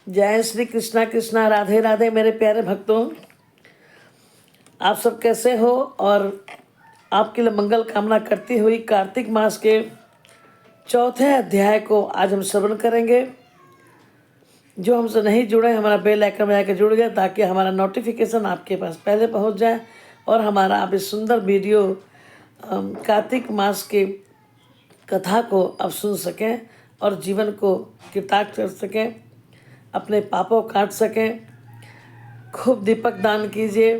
जय श्री कृष्णा कृष्णा राधे राधे। मेरे प्यारे भक्तों, आप सब कैसे हो? और आपके लिए मंगल कामना करती हुई कार्तिक मास के चौथे अध्याय को आज हम श्रवण करेंगे। जो हमसे नहीं जुड़े, हमारा बेल आइकन बजा के जुड़ गए ताकि हमारा नोटिफिकेशन आपके पास पहले पहुंच जाए और हमारा आप इस सुंदर वीडियो कार्तिक मास की कथा को आप सुन सकें और जीवन को कृतार्थ कर सकें, अपने पापों काट सकें। खूब दीपक दान कीजिए,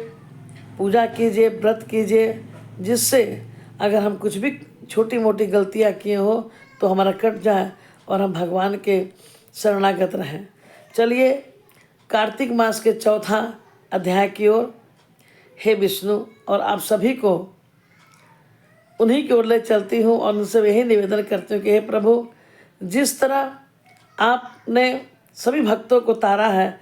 पूजा कीजिए, व्रत कीजिए, जिससे अगर हम कुछ भी छोटी मोटी गलतियां किए हो तो हमारा कट जाए और हम भगवान के शरणागत रहें। चलिए कार्तिक मास के चौथा अध्याय की ओर। हे विष्णु, और आप सभी को उन्हीं की ओर ले चलती हूँ और उनसे यही निवेदन करती हूँ कि हे प्रभु, जिस तरह आपने सभी भक्तों को तारा है,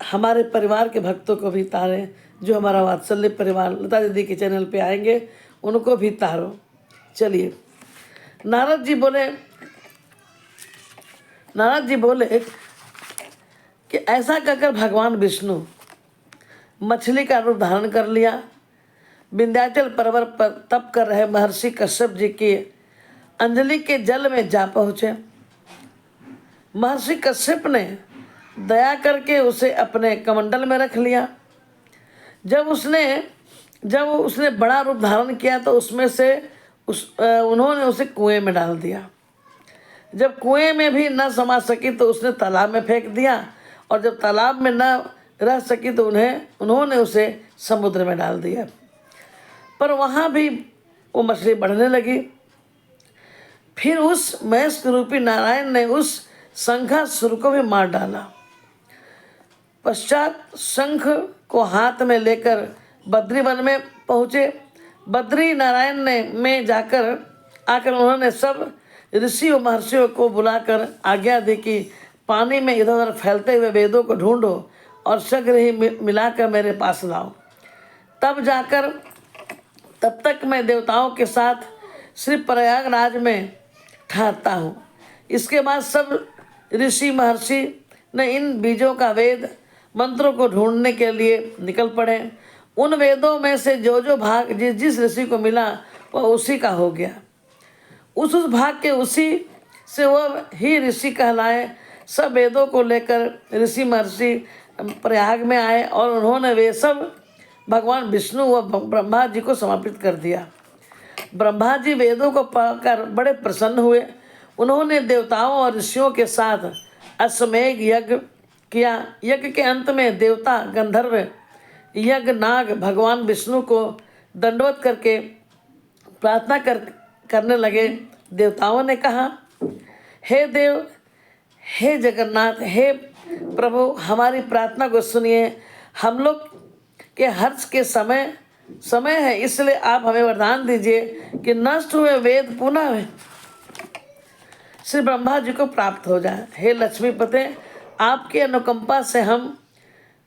हमारे परिवार के भक्तों को भी तारे। जो हमारा वात्सल्य परिवार लता दीदी के चैनल पे आएंगे उनको भी तारो। चलिए, नारद जी बोले कि ऐसा कहकर भगवान विष्णु मछली का रूप धारण कर लिया। विंध्याचल पर्वत पर तप कर रहे महर्षि कश्यप जी की अंजलि के जल में जा पहुँचे। महर्षि कश्यप ने दया करके उसे अपने कमंडल में रख लिया। जब उसने बड़ा रूप धारण किया तो उसमें से उन्होंने उसे कुएं में डाल दिया। जब कुएं में भी न समा सकी तो उसने तालाब में फेंक दिया, और जब तालाब में न रह सकी तो उन्होंने उसे समुद्र में डाल दिया। पर वहाँ भी वो मछली बढ़ने लगी। फिर उस महेश रूपी नारायण ने उस शंखासुर को भी मार डाला। पश्चात शंख को हाथ में लेकर बद्री वन में पहुँचे। बद्री नारायण में आकर उन्होंने सब ऋषि और महर्षियों को बुलाकर आज्ञा दी कि पानी में इधर उधर फैलते हुए वेदों को ढूंढो और शीघ्र ही मिलाकर मेरे पास लाओ। तब तक मैं देवताओं के साथ श्री प्रयागराज में ठहरता हूँ। इसके बाद सब ऋषि महर्षि ने इन बीजों का वेद मंत्रों को ढूंढने के लिए निकल पड़े। उन वेदों में से जो भाग जिस ऋषि को मिला वह उसी का हो गया। उस भाग के उसी से वह ही ऋषि कहलाए। सब वेदों को लेकर ऋषि महर्षि प्रयाग में आए और उन्होंने वे सब भगवान विष्णु व ब्रह्मा जी को समर्पित कर दिया। ब्रह्मा जी वेदों को पढ़कर बड़े प्रसन्न हुए। उन्होंने देवताओं और ऋषियों के साथ अश्वमेध यज्ञ किया। यज्ञ के अंत में देवता, गंधर्व, यज्ञ नाग भगवान विष्णु को दंडवत करके प्रार्थना करने लगे। देवताओं ने कहा, हे देव, हे जगन्नाथ, हे प्रभु, हमारी प्रार्थना को सुनिए। हम लोग के हर्ष के समय है, इसलिए आप हमें वरदान दीजिए कि नष्ट हुए वेद पुनः श्री ब्रह्मा जी को प्राप्त हो जाए। हे लक्ष्मीपते, आपकी अनुकंपा से हम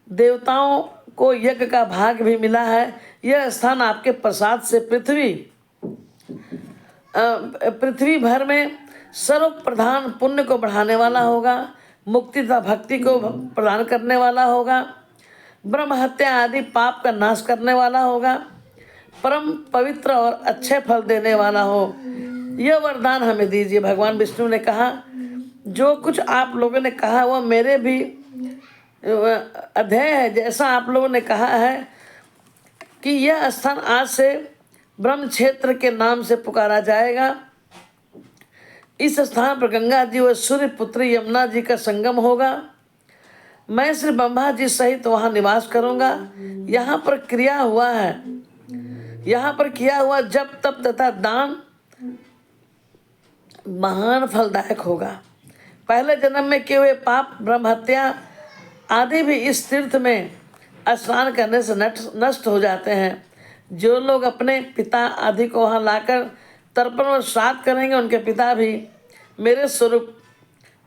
देवताओं को यज्ञ का भाग भी मिला है। यह स्थान आपके प्रसाद से पृथ्वी भर में सर्व प्रधान पुण्य को बढ़ाने वाला होगा, मुक्ति तथा भक्ति को प्रदान करने वाला होगा, ब्रह्म हत्या आदि पाप का नाश करने वाला होगा, परम पवित्र और अच्छे फल देने वाला हो। यह वरदान हमें दीजिए। भगवान विष्णु ने कहा, जो कुछ आप लोगों ने कहा वह मेरे भी अध्यय है। जैसा आप लोगों ने कहा है कि यह स्थान आज से ब्रह्म क्षेत्र के नाम से पुकारा जाएगा। इस स्थान पर गंगा जी व सूर्य पुत्री यमुना जी का संगम होगा। मैं श्री ब्रह्मा जी सहित वहाँ निवास करूँगा। यहाँ पर किया हुआ जप तप तथा दान महान फलदायक होगा। पहले जन्म में किए हुए पाप, ब्रह्म हत्या आदि भी इस तीर्थ में स्नान करने से नष्ट हो जाते हैं। जो लोग अपने पिता आदि को वहाँ लाकर तर्पण और श्राद्ध करेंगे, उनके पिता भी मेरे स्वरूप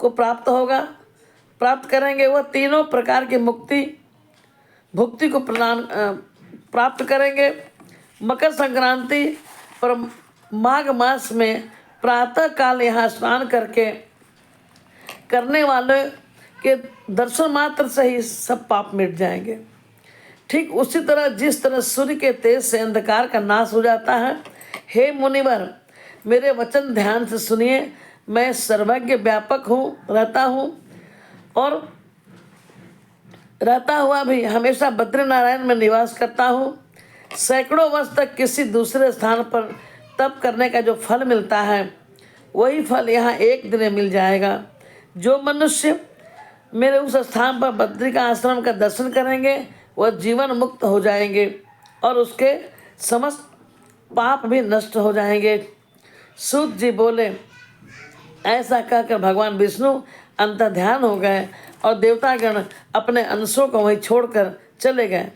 को प्राप्त करेंगे। वह तीनों प्रकार की भुक्ति को प्राप्त करेंगे। मकर संक्रांति पर माघ मास में प्रातः काल यहाँ स्नान करने वाले के दर्शन मात्र से ही सब पाप मिट जाएंगे। ठीक उसी तरह जिस तरह सूर्य के तेज से अंधकार का नाश हो जाता है, हे मुनिवर मेरे वचन ध्यान से सुनिए। मैं सर्वज्ञ व्यापक हूँ, रहता हुआ भी हमेशा बद्रीनारायण में निवास करता हूँ। सैकड़ों वर्ष तक किसी दूसरे स्थान पर तप करने का जो फल मिलता है, वही फल यहाँ एक दिन में मिल जाएगा। जो मनुष्य मेरे उस स्थान पर बद्री का आश्रम का दर्शन करेंगे, वह जीवन मुक्त हो जाएंगे और उसके समस्त पाप भी नष्ट हो जाएंगे। सूत जी बोले। ऐसा कहकर भगवान विष्णु अंतर्ध्यान हो गए और देवतागण अपने अंशों को वहीं छोड़कर चले गए।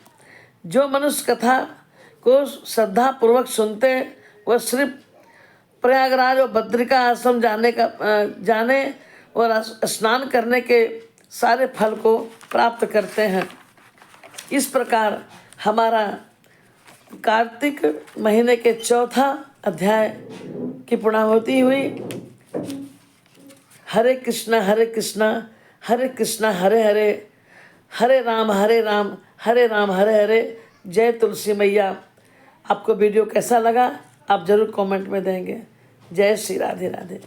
जो मनुष्य कथा को श्रद्धा पूर्वक सुनते, वह श्री प्रयागराज और बद्रिका आश्रम जाने और स्नान करने के सारे फल को प्राप्त करते हैं। इस प्रकार हमारा कार्तिक महीने के चौथा अध्याय की पूर्णाहुति हुई। हरे कृष्णा हरे कृष्णा हरे कृष्णा हरे हरे, हरे राम हरे राम हरे राम हरे हरे। जय तुलसी मैया। आपको वीडियो कैसा लगा आप ज़रूर कमेंट में देंगे। जय श्री राधे राधे।